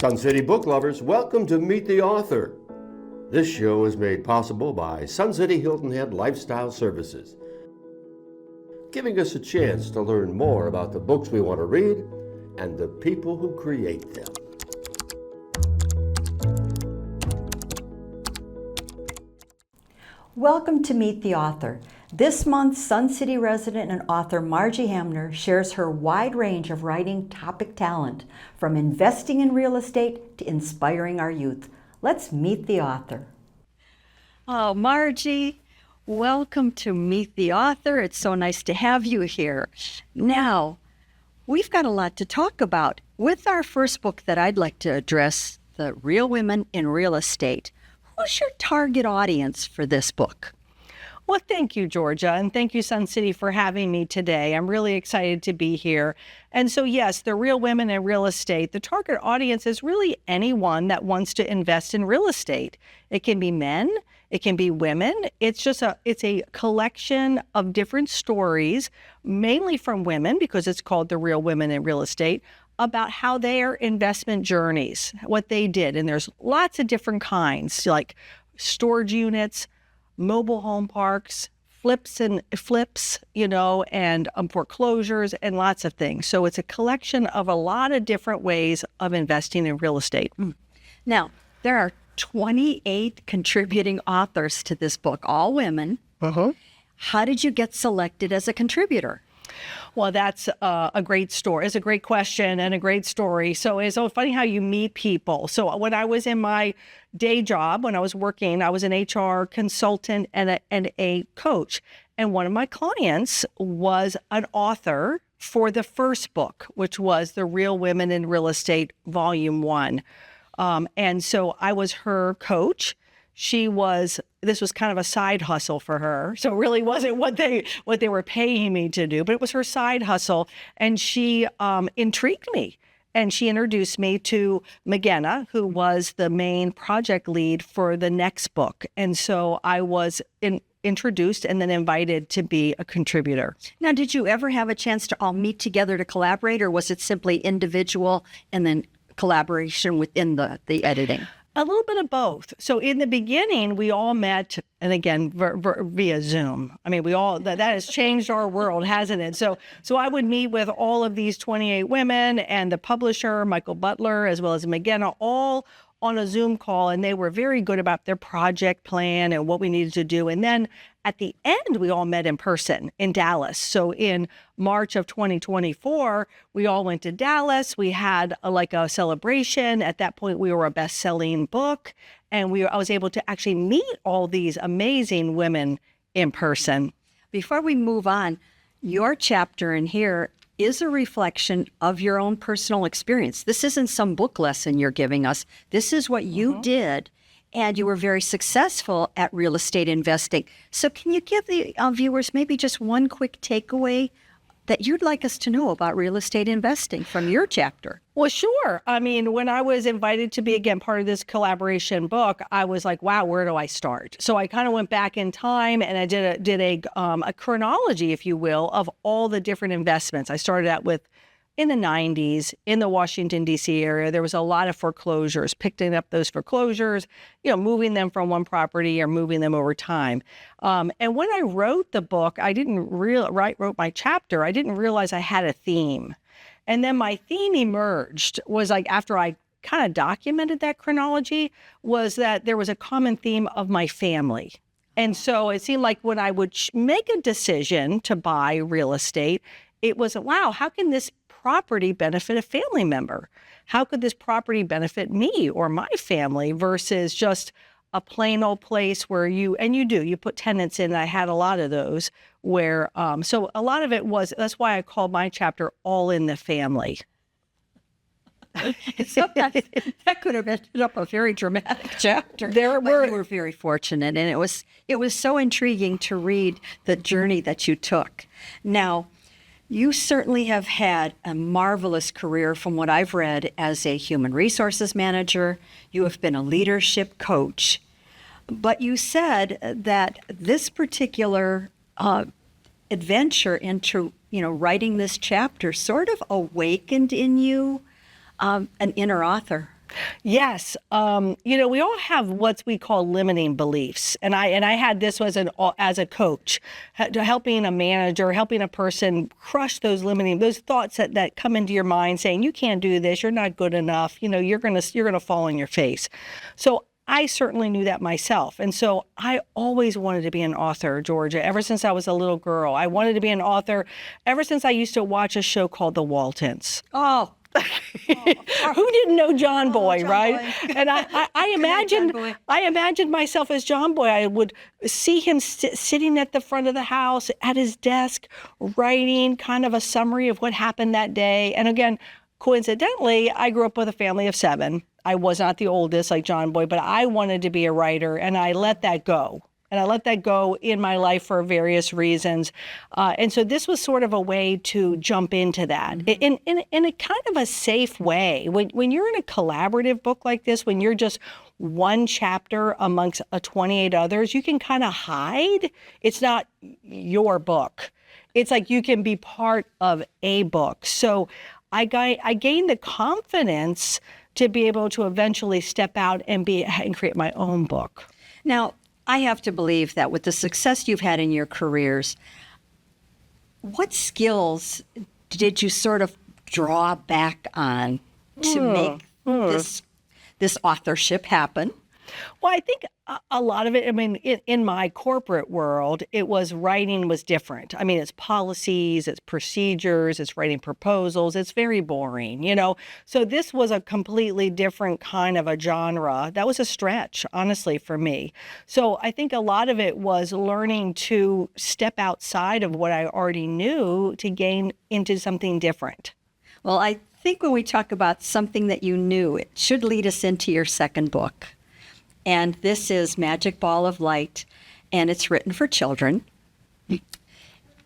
Sun City book lovers, welcome to Meet the Author. This show is made possible by Sun City Hilton Head Lifestyle Services, giving us a chance to learn more about the books we want to read and the people who create them. Welcome to Meet the Author. This month, Sun City resident and author Margie Hamner shares her wide range of writing topic talent, from investing in real estate to inspiring our youth. Let's meet the author. Oh, Margie, welcome to Meet the Author. It's so nice to have you here. Now, we've got a lot to talk about. With our first book that I'd like to address, The Real Women in Real Estate, who's your target audience for this book? Well, thank you, Georgia, and thank you, Sun City, for having me today. I'm really excited to be here. And so, yes, The Real Women in Real Estate, the target audience is really anyone that wants to invest in real estate. It can be men, it can be women. It's a collection of different stories, mainly from women, because it's called The Real Women in Real Estate, about how their investment journeys, what they did. And there's lots of different kinds, like storage units, mobile home parks, flips, and foreclosures, and lots of things. So it's a collection of a lot of different ways of investing in real estate. Now, there are 28 contributing authors to this book, all women. How did you get selected as a contributor? Well, that's a great story. It's a great question and a great story. So it's so funny how you meet people. So when I was in my day job, when I was working, I was an HR consultant and a coach. And one of my clients was an author for the first book, which was The Real Women in Real Estate, Volume 1. And so I was her coach. This was kind of a side hustle for her. So it really wasn't what they were paying me to do, but it was her side hustle. And she intrigued me. And she introduced me to McGenna, who was the main project lead for the next book. And so I was introduced and then invited to be a contributor. Now, did you ever have a chance to all meet together to collaborate, or was it simply individual and then collaboration within the editing? A little bit of both. So in the beginning, we all met, and again, via Zoom. I mean, that has changed our world, hasn't it? So I would meet with all of these 28 women and the publisher, Michael Butler, as well as McGenna, all on a Zoom call, and they were very good about their project plan and what we needed to do. And then at the end, we all met in person in Dallas. So in March of 2024, we all went to Dallas. We had a celebration. At that point, we were a best-selling book, and I was able to actually meet all these amazing women in person. Before we move on, your chapter in here is a reflection of your own personal experience. This isn't some book lesson you're giving us. This is what you did, and you were very successful at real estate investing. So can you give the viewers maybe just one quick takeaway that you'd like us to know about real estate investing from your chapter? Well, sure. I mean, when I was invited to be, again, part of this collaboration book, I was like, wow, where do I start? So I kind of went back in time and I did a chronology, if you will, of all the different investments. I started out with, in the 90s, in the Washington, D.C. area, there was a lot of foreclosures, picking up those foreclosures, moving them from one property or moving them over time. And when I wrote the book, wrote my chapter, I didn't realize I had a theme. And then my theme emerged, was like after I kind of documented that chronology, was that there was a common theme of my family. And so it seemed like when I would make a decision to buy real estate, it was, wow, how can this property benefit a family member? How could this property benefit me or my family versus just a plain old place where you put tenants in. I had a lot of those where, so a lot of it was, that's why I called my chapter All in the Family. So that could have ended up a very dramatic chapter. You were very fortunate, and it was so intriguing to read the journey that you took. Now, you certainly have had a marvelous career from what I've read as a human resources manager. You have been a leadership coach. But you said that this particular adventure into, writing this chapter sort of awakened in you an inner author. Yes. We all have what we call limiting beliefs. And I had this as a coach, helping a manager, helping a person crush those thoughts that come into your mind saying, you can't do this, you're not good enough, you're going to fall on your face. So I certainly knew that myself. And so I always wanted to be an author, Georgia, ever since I was a little girl. I wanted to be an author ever since I used to watch a show called The Waltons. Oh. Who didn't know John Boy, John right? Boy. And I imagined myself as John Boy. I would see him sitting at the front of the house at his desk, writing kind of a summary of what happened that day. And again, coincidentally, I grew up with a family of 7. I was not the oldest like John Boy, but I wanted to be a writer, and I let that go. And I let that go in my life for various reasons. And so this was sort of a way to jump into that in a kind of a safe way. When you're in a collaborative book like this, when you're just one chapter amongst 28 others, you can kind of hide. It's not your book. It's like you can be part of a book. So I gained the confidence to be able to eventually step out and create my own book. Now, I have to believe that with the success you've had in your careers, what skills did you sort of draw back on to make this authorship happen? Well, I think a lot of it, in my corporate world, writing was different. I mean, it's policies, it's procedures, it's writing proposals. It's very boring, So this was a completely different kind of a genre. That was a stretch, honestly, for me. So I think a lot of it was learning to step outside of what I already knew to gain into something different. Well, I think when we talk about something that you knew, it should lead us into your second book. And this is Magic Ball of Light, and it's written for children.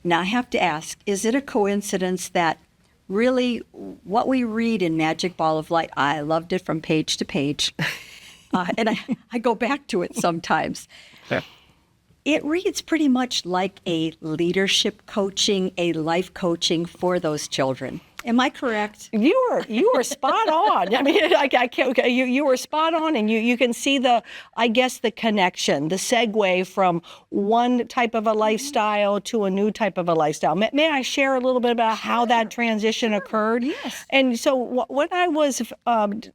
Now, I have to ask, is it a coincidence that really what we read in Magic Ball of Light, I loved it from page to page, and I go back to it sometimes. Yeah. It reads pretty much like a leadership coaching, a life coaching for those children. Am I correct? You were spot on. I mean, I can't. You were spot on, and you can see the connection, the segue from one type of a lifestyle to a new type of a lifestyle. May I share a little bit about how that transition occurred? Yes. And so when I was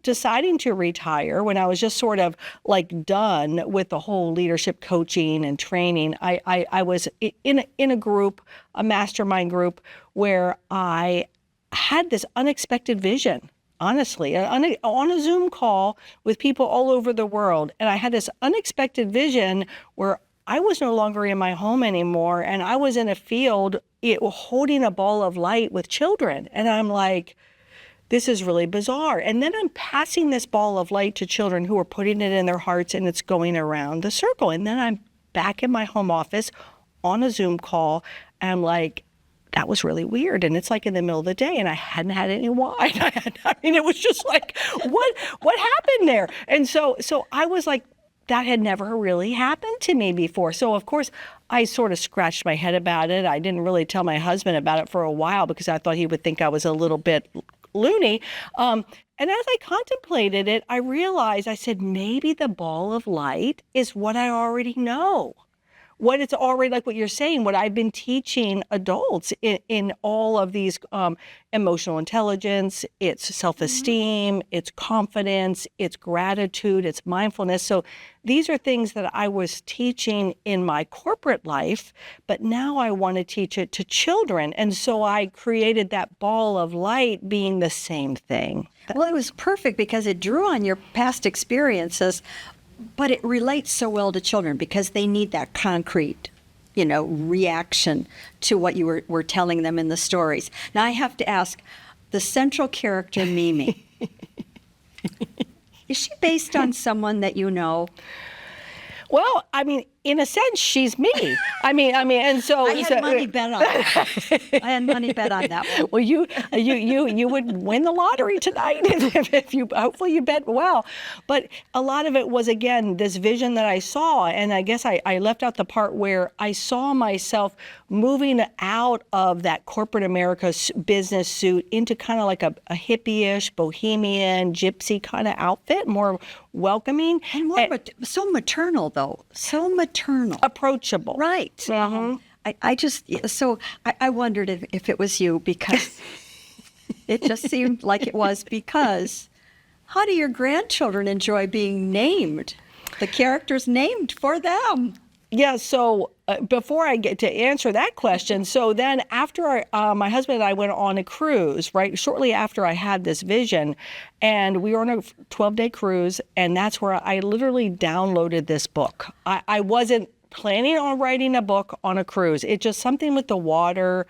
deciding to retire, when I was just sort of like done with the whole leadership coaching and training, I was in a group, a mastermind group, where I had this unexpected vision, honestly, on a Zoom call with people all over the world. And I had this unexpected vision where I was no longer in my home anymore, and I was in a field holding a ball of light with children. And I'm like, this is really bizarre. And then I'm passing this ball of light to children who are putting it in their hearts, and it's going around the circle. And then I'm back in my home office on a Zoom call, and I'm like, that was really weird. And it's like in the middle of the day, and I hadn't had any wine. It was just like, what happened there? And so I was like, that had never really happened to me before. So of course, I sort of scratched my head about it. I didn't really tell my husband about it for a while because I thought he would think I was a little bit loony. And as I contemplated it, I realized, I said, maybe the ball of light is what I already know. What it's already, like what you're saying, what I've been teaching adults in all of these emotional intelligence, it's self-esteem, it's confidence, it's gratitude, it's mindfulness. So these are things that I was teaching in my corporate life, but now I want to teach it to children. And so I created that ball of light being the same thing. Well, it was perfect because it drew on your past experiences, but it relates so well to children because they need that concrete, reaction to what you were telling them in the stories. Now, I have to ask, the central character, Mimi, is she based on someone that you know? Well, I mean, in a sense, she's me. I mean, and so I had money bet on that. I had money bet on that one. Well, you would win the lottery tonight if you hopefully you bet well. But a lot of it was, again, this vision that I saw, and I guess I left out the part where I saw myself moving out of that corporate America business suit into kind of like a hippie-ish, bohemian, gypsy kind of outfit, more welcoming. And more so maternal, though. So maternal. Approachable. Right. Mm-hmm. I wondered if it was you, because it just seemed like it was, because how do your grandchildren enjoy being named? The characters named for them. Yeah, so before I get to answer that question, so then after my husband and I went on a cruise, right, shortly after I had this vision, and we were on a 12-day cruise, and that's where I literally downloaded this book. I wasn't planning on writing a book on a cruise. It just something with the water.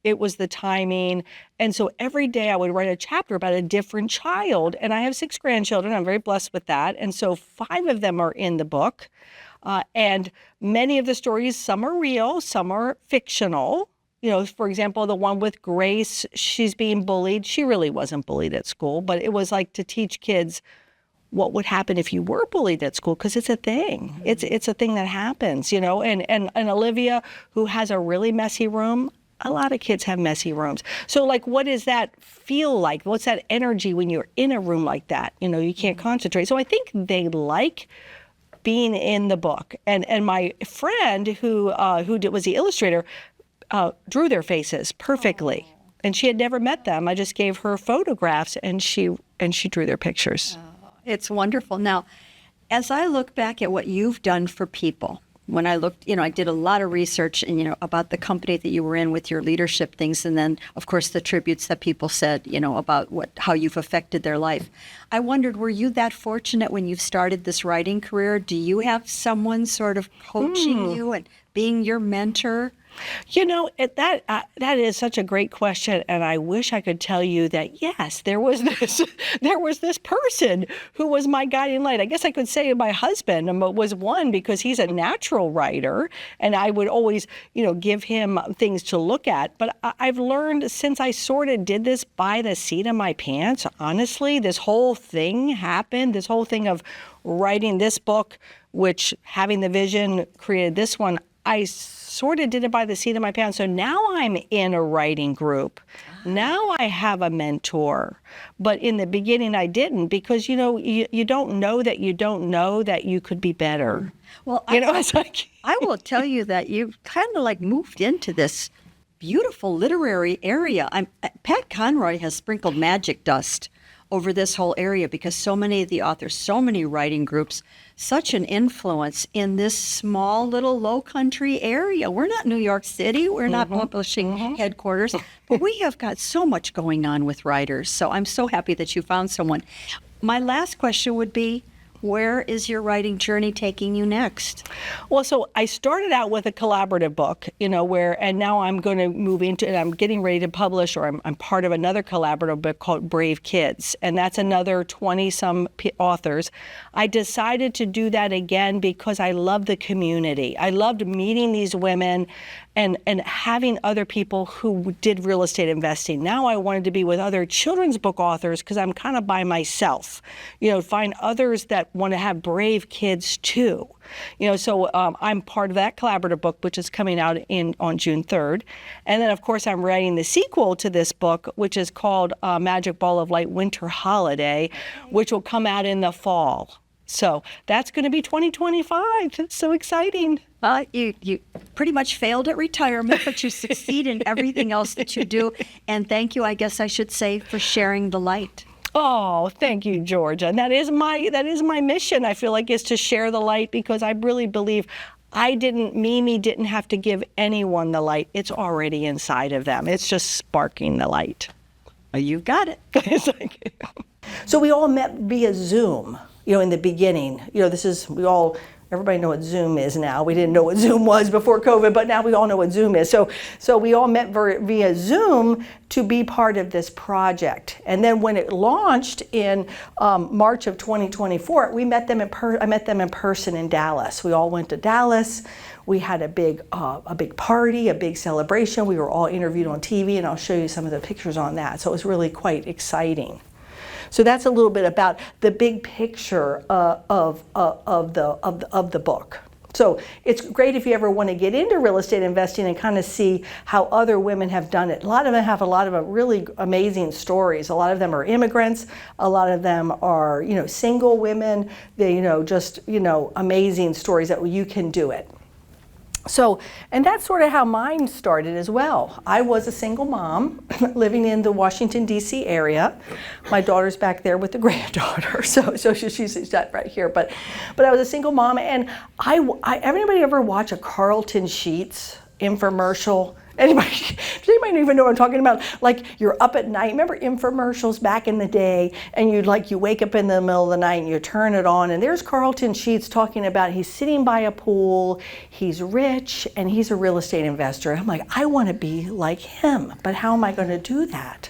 It was the timing. And so every day I would write a chapter about a different child. And I have 6 grandchildren. I'm very blessed with that. And so 5 of them are in the book. And many of the stories, some are real, some are fictional. You know, for example, the one with Grace, she's being bullied. She really wasn't bullied at school, but it was like to teach kids what would happen if you were bullied at school, because it's a thing. It's a thing that happens, you know. And Olivia, who has a really messy room, a lot of kids have messy rooms. So, like, what does that feel like? What's that energy when you're in a room like that? You know, you can't concentrate. So I think they like being in the book. And my friend who was the illustrator drew their faces perfectly. Oh. And she had never met them. I just gave her photographs, and she drew their pictures. Oh, it's wonderful. Now, as I look back at what you've done for people, when I looked, I did a lot of research and, about the company that you were in with your leadership things. And then, of course, the tributes that people said, about how you've affected their life. I wondered, were you that fortunate when you started this writing career? Do you have someone sort of coaching you and being your mentor? That is such a great question, and I wish I could tell you that yes, there was this person who was my guiding light. I guess I could say my husband was one, because he's a natural writer, and I would always, give him things to look at. But I've learned, since I sort of did this by the seat of my pants, honestly, this whole thing happened. This whole thing of writing this book, which having the vision created this one. I sort of did it by the seat of my pants. So now I'm in a writing group. Now I have a mentor. But in the beginning, I didn't, because, you don't know that you don't know that you could be better. Well, it's like I will tell you that you kind of like moved into this beautiful literary area. Pat Conroy has sprinkled magic dust over this whole area, because so many of the authors, so many writing groups, such an influence in this small little low country area. We're not New York City. We're not publishing headquarters, but we have got so much going on with writers. So I'm so happy that you found someone. My last question would be, where is your writing journey taking you next? Well, so I started out with a collaborative book, and now I'm going to move into, and I'm getting ready to publish, or I'm part of another collaborative book called Brave Kids, and that's another 20-some authors. I decided to do that again because I love the community. I loved meeting these women and having other people who did real estate investing. Now I wanted to be with other children's book authors, because I'm kind of by myself. Find others that want to have brave kids too. So I'm part of that collaborative book, which is coming out on June 3rd. And then, of course, I'm writing the sequel to this book, which is called Magic Ball of Light Winter Holiday, which will come out in the fall. So that's going to be 2025. It's so exciting. You pretty much failed at retirement, but you succeed in everything else that you do. And thank you, I guess I should say, for sharing the light. Oh, thank you, Georgia. And that is my mission, I feel like, is to share the light, because I really believe Mimi didn't have to give anyone the light. It's already inside of them. It's just sparking the light. You got it. So we all met via Zoom, in the beginning. We all Everybody know what Zoom is now. We didn't know what Zoom was before COVID, but now we all know what Zoom is. So we all met via Zoom to be part of this project. And then when it launched in March of 2024, I met them in person in Dallas. We all went to Dallas. We had a big party, a big celebration. We were all interviewed on TV, and I'll show you some of the pictures on that. So it was really quite exciting. So that's a little bit about the big picture of the book. So it's great if you ever want to get into real estate investing and kind of see how other women have done it. A lot of them have a lot of really amazing stories. A lot of them are immigrants. A lot of them are, single women. They, just, amazing stories that you can do it. So, and that's sort of how mine started as well. I was a single mom living in the Washington, D.C. area. My daughter's back there with the granddaughter, so she's right here. But I was a single mom, and everybody ever watch a Carlton Sheets infomercial? Does anybody even know what I'm talking about? Like, you're up at night. Remember infomercials back in the day, and you wake up in the middle of the night and you turn it on, and there's Carlton Sheets talking about he's sitting by a pool, he's rich, and he's a real estate investor. I'm like, I want to be like him, but how am I going to do that?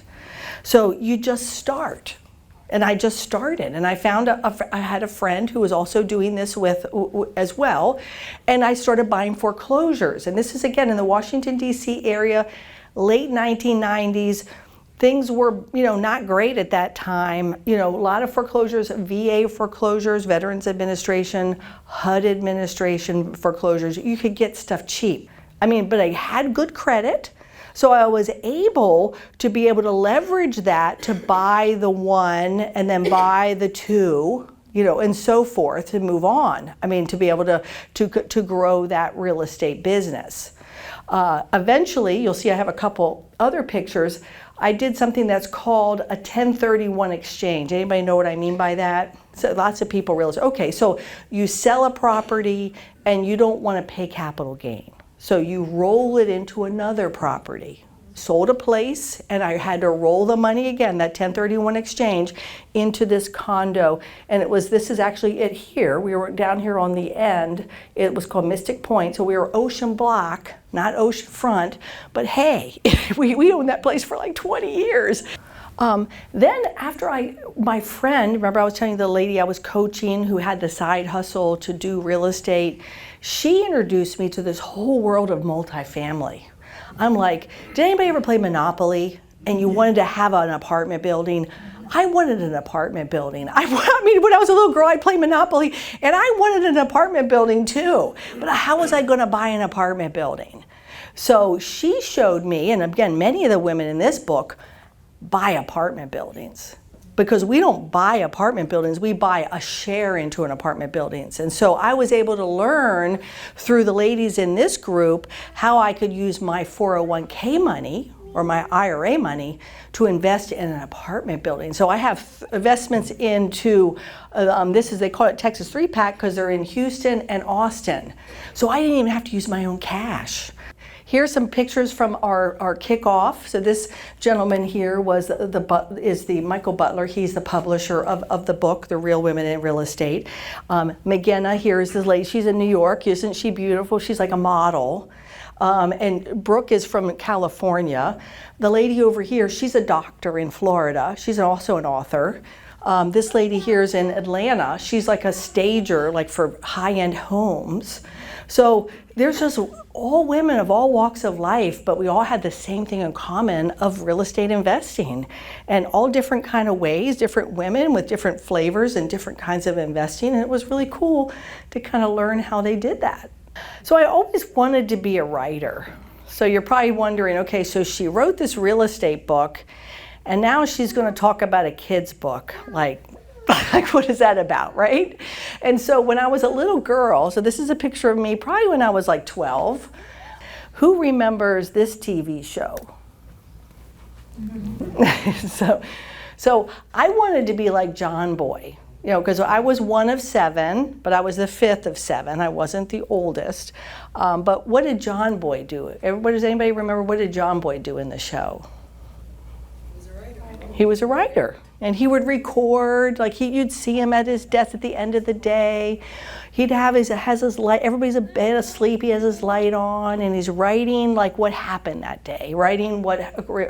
So you just start. And I just started, and I found I had a friend who was also doing this as well, and I started buying foreclosures. And this is, again, in the Washington, D.C. area, late 1990s. Things were, not great at that time. A lot of foreclosures, VA foreclosures, Veterans Administration, HUD administration foreclosures. You could get stuff cheap. But I had good credit. So I was able to leverage that to buy the one and then buy the two, and so forth, to move on. To be able to grow that real estate business. Eventually, you'll see I have a couple other pictures. I did something that's called a 1031 exchange. Anybody know what I mean by that? So lots of people realize, okay, so you sell a property and you don't want to pay capital gain. So you roll it into another property. Sold a place, and I had to roll the money again, that 1031 exchange, into this condo. And this is actually it here. We were down here on the end. It was called Mystic Point. So we were ocean block, not ocean front. But hey, we owned that place for like 20 years. Then after my friend, remember I was telling you the lady I was coaching who had the side hustle to do real estate, she introduced me to this whole world of multifamily. I'm like, did anybody ever play Monopoly and you wanted to have an apartment building? I wanted an apartment building. When I was a little girl, I played Monopoly, and I wanted an apartment building too. But how was I going to buy an apartment building? So she showed me, and again, many of the women in this book buy apartment buildings. Because we don't buy apartment buildings, we buy a share into an apartment buildings. And so I was able to learn through the ladies in this group how I could use my 401k money or my IRA money to invest in an apartment building. So I have investments into, they call it Texas 3-pack because they're in Houston and Austin. So I didn't even have to use my own cash. Here's some pictures from our kickoff. So this gentleman here is the Michael Butler. He's the publisher of the book, The Real Women in Real Estate. McGenna here is this lady. She's in New York. Isn't she beautiful? She's like a model. And Brooke is from California. The lady over here, she's a doctor in Florida. She's also an author. This lady here is in Atlanta. She's like a stager, like for high-end homes. So there's just all women of all walks of life, but we all had the same thing in common of real estate investing, and all different kind of ways, different women with different flavors and different kinds of investing. And it was really cool to kind of learn how they did that. So I always wanted to be a writer. So you're probably wondering, okay, so she wrote this real estate book, and now she's going to talk about a kid's book. Like what is that about, right? And so when I was a little girl, so this is a picture of me probably when I was like 12. Who remembers this TV show? So I wanted to be like John Boy, because I was one of 7, but I was the 5th of 7. I wasn't the oldest. But what did John Boy do? Does anybody remember what did John Boy do in the show? He was a writer. And he would record, like you'd see him at his desk at the end of the day. He'd have has his light, everybody's in bed asleep, he has his light on, and he's writing like what happened that day, writing what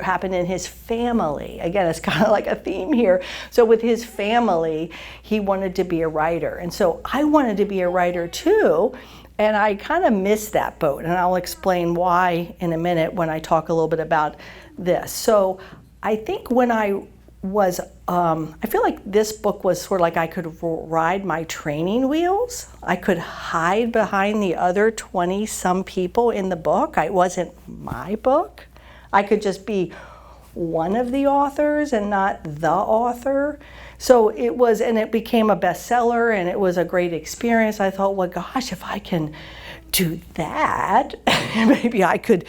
happened in his family. Again, it's kind of like a theme here. So with his family, he wanted to be a writer. And so I wanted to be a writer too, and I kind of missed that boat. And I'll explain why in a minute when I talk a little bit about this. So I think when I feel like this book was sort of like I could ride my training wheels. I could hide behind the other 20-some people in the book. It wasn't my book. I could just be one of the authors and not the author. So it was, and it became a bestseller, and it was a great experience. I thought, well, gosh, if I can do that, maybe I could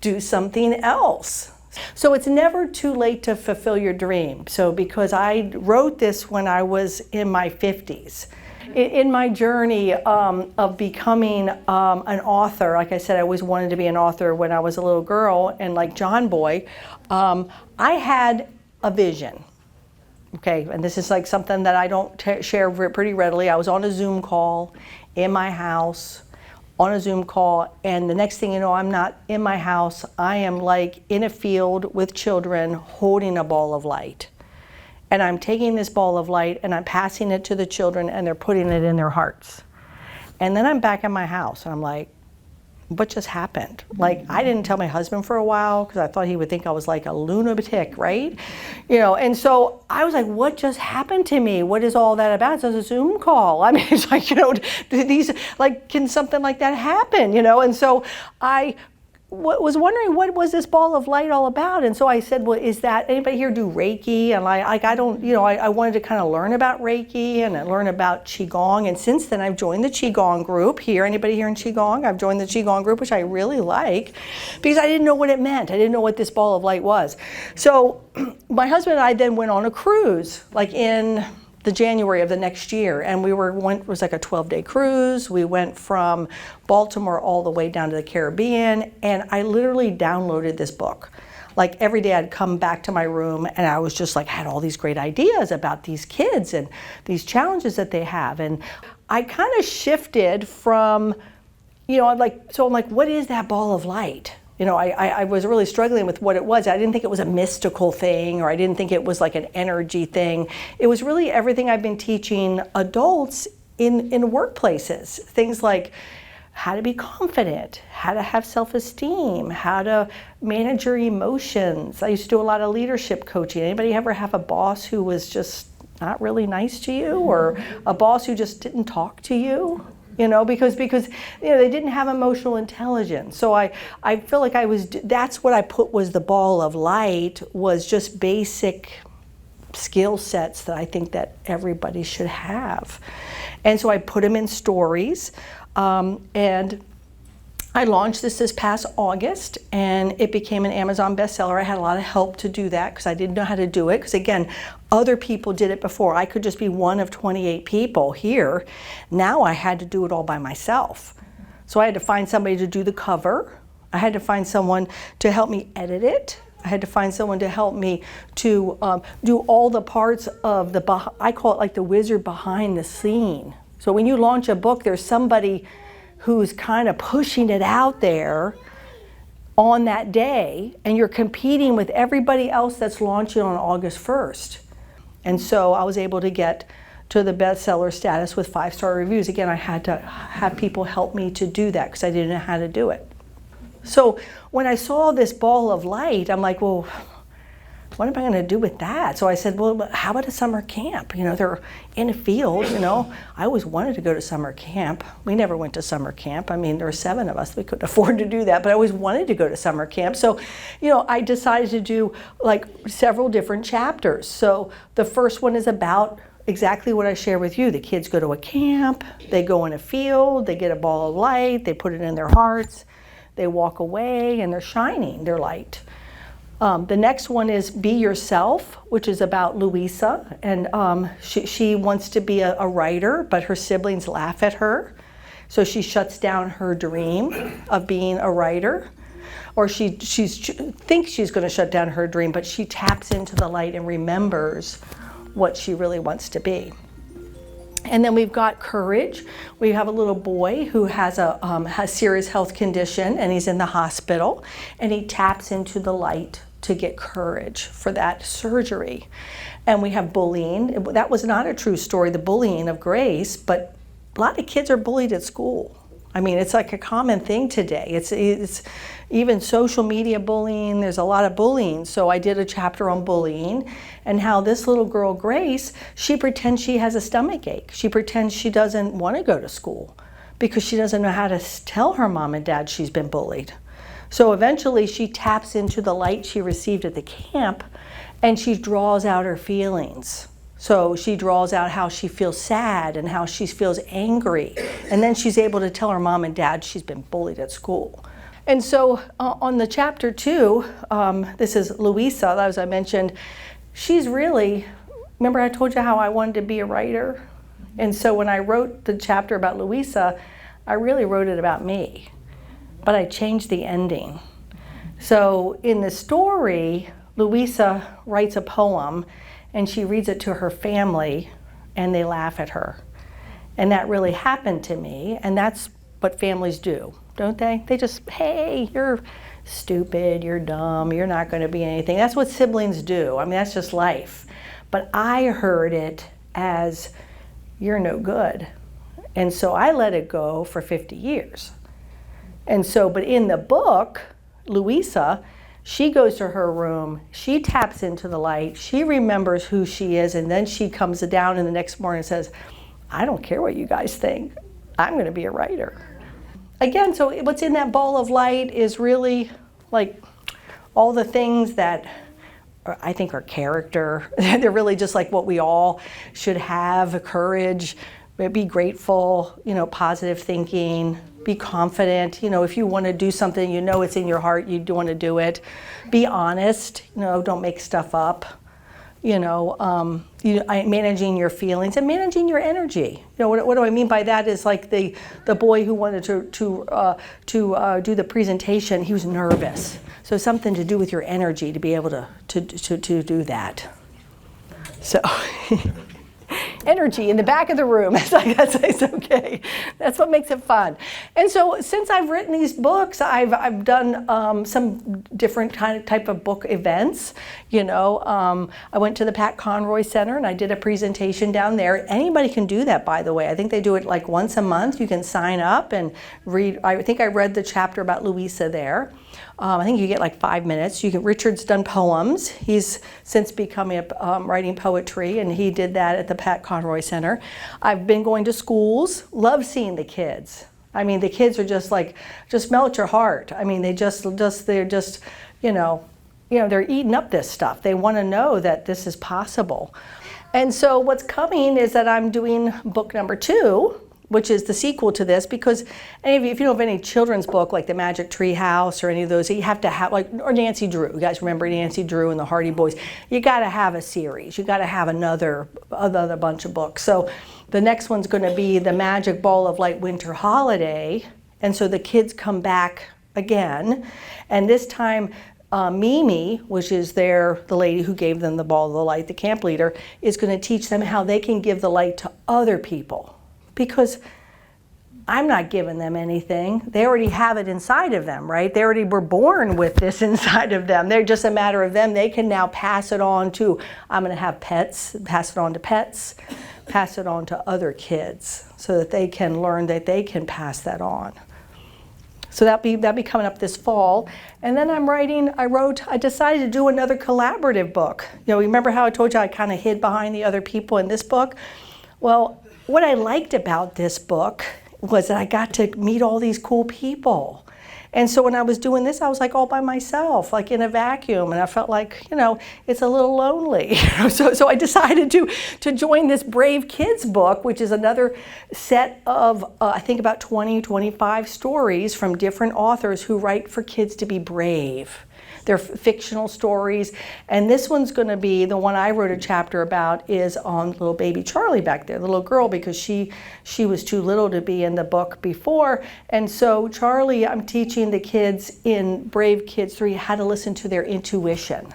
do something else. So it's never too late to fulfill your dream. So because I wrote this when I was in my 50s. In my journey of becoming an author, like I said, I always wanted to be an author when I was a little girl, and like John Boy, I had a vision. Okay, and this is like something that I don't share pretty readily. I was on a Zoom call in my house, on a Zoom call, and the next thing you know, I'm not in my house. I am like in a field with children holding a ball of light. And I'm taking this ball of light and I'm passing it to the children, and they're putting it in their hearts. And then I'm back in my house and I'm like, what just happened? Like, I didn't tell my husband for a while because I thought he would think I was like a lunatic, right? You know, and so I was like, what just happened to me? What is all that about? So it's a Zoom call. I mean, it's like, you know, can something like that happen, you know? And so I was wondering, what was this ball of light all about? And so I said, well, is that, anybody here do Reiki? And I don't, you know, I wanted to kind of learn about Reiki and learn about Qigong. And since then I've joined the Qigong group here. Anybody here in Qigong? I've joined the Qigong group, which I really like, because I didn't know what it meant. I didn't know what this ball of light was. So my husband and I then went on a cruise, like in the January of the next year, and it was like a 12-day cruise. We went from Baltimore all the way down to the Caribbean, and I literally downloaded this book. Like every day I'd come back to my room and I was just like, had all these great ideas about these kids and these challenges that they have. And I kind of shifted from, you know, I'm like, what is that ball of light? You know, I was really struggling with what it was. I didn't think it was a mystical thing, or I didn't think it was like an energy thing. It was really everything I've been teaching adults in workplaces. Things like how to be confident, how to have self-esteem, how to manage your emotions. I used to do a lot of leadership coaching. Anybody ever have a boss who was just not really nice to you, or a boss who just didn't talk to you? You know, because you know, they didn't have emotional intelligence. So I feel like that's what I put was the ball of light, was just basic skill sets that I think that everybody should have. And so I put them in stories, and I launched this past August, and it became an Amazon bestseller. I had a lot of help to do that because I didn't know how to do it, because again, other people did it before. I could just be one of 28 people here. Now I had to do it all by myself. So I had to find somebody to do the cover. I had to find someone to help me edit it. I had to find someone to help me to do all the parts of I call it like the wizard behind the scene. So when you launch a book, there's somebody who's kind of pushing it out there on that day, and you're competing with everybody else that's launching on August 1st. And so I was able to get to the bestseller status with 5-star reviews. Again, I had to have people help me to do that because I didn't know how to do it. So when I saw this ball of light, I'm like, well, what am I going to do with that? So I said, well, how about a summer camp? You know, they're in a field, you know. I always wanted to go to summer camp. We never went to summer camp. I mean, there were 7 of us. We couldn't afford to do that, but I always wanted to go to summer camp. So, you know, I decided to do like several different chapters. So the first one is about exactly what I share with you. The kids go to a camp, they go in a field, they get a ball of light, they put it in their hearts, they walk away, and they're shining their light. The next one is Be Yourself, which is about Louisa, and she wants to be a writer, but her siblings laugh at her, so she shuts down her dream of being a writer. or she thinks she's going to shut down her dream, but she taps into the light and remembers what she really wants to be. And then we've got courage. We have a little boy who has a serious health condition, and he's in the hospital, and he taps into the light to get courage for that surgery. And we have bullying. That was not a true story, the bullying of Grace, but a lot of kids are bullied at school. I mean, it's like a common thing today. It's even social media bullying. There's a lot of bullying. So I did a chapter on bullying and how this little girl, Grace, she pretends she has a stomach ache. She pretends she doesn't want to go to school because she doesn't know how to tell her mom and dad she's been bullied. So eventually she taps into the light she received at the camp, and she draws out her feelings. So she draws out how she feels sad and how she feels angry. And then she's able to tell her mom and dad she's been bullied at school. And so on the chapter 2, this is Louisa, as I mentioned, she's really, remember I told you how I wanted to be a writer? And so when I wrote the chapter about Louisa, I really wrote it about me, but I changed the ending. So in the story, Louisa writes a poem and she reads it to her family and they laugh at her. And that really happened to me, and that's what families do, don't they? They just, hey, you're stupid, you're dumb, you're not going to be anything. That's what siblings do. I mean, that's just life. But I heard it as, you're no good. And so I let it go for 50 years. And so, but in the book, Louisa, she goes to her room, she taps into the light, she remembers who she is, and then she comes down in the next morning and says, I don't care what you guys think, I'm going to be a writer. Again, so what's in that ball of light is really like all the things that I think are character. They're really just like what we all should have: courage, be grateful, positive thinking, be confident. If you want to do something, it's in your heart, you do want to do it. Be honest, don't make stuff up. Managing your feelings and managing your energy. What do I mean by that is like the boy who wanted to do the presentation, he was nervous. So something to do with your energy to be able to do that. So. Energy in the back of the room. It's okay. That's what makes it fun. And so since I've written these books, I've done some different type of book events. I went to the Pat Conroy Center and I did a presentation down there. Anybody can do that, by the way. I think they do it like once a month. You can sign up and read. I think I read the chapter about Louisa there. I think you get like 5 minutes. Richard's done poems. He's since becoming writing poetry, and he did that at the Pat Conroy Center. I've been going to schools. Love seeing the kids. I mean, the kids are just melt your heart. I mean, they're just they're eating up this stuff. They want to know that this is possible. And so what's coming is that I'm doing book number 2, which is the sequel to this, because any of you, if you know of any children's book like The Magic Tree House or any of those, you have to have, or Nancy Drew. You guys remember Nancy Drew and the Hardy Boys? You got to have a series. You got to have another bunch of books. So the next one's going to be The Magic Ball of Light Winter Holiday, and so the kids come back again, and this time Mimi, which is the lady who gave them the ball of the light, the camp leader, is going to teach them how they can give the light to other people. Because I'm not giving them anything. They already have it inside of them, right? They already were born with this inside of them. They're just a matter of them. They can now pass it on to, I'm going to have pets, pass it on to pets, pass it on to other kids so that they can learn that they can pass that on. So that'll be coming up this fall. And then I decided to do another collaborative book. Remember how I told you I kind of hid behind the other people in this book? Well, what I liked about this book was that I got to meet all these cool people. And so when I was doing this, I was like all by myself, like in a vacuum, and I felt like, it's a little lonely. So I decided to join this Brave Kids book, which is another set of, I think about 20, 25 stories from different authors who write for kids to be brave. they're fictional stories. And this one's going to be, the one I wrote a chapter about is on little baby Charlie back there, the little girl, because she was too little to be in the book before. And so Charlie, I'm teaching the kids in Brave Kids 3 how to listen to their intuition.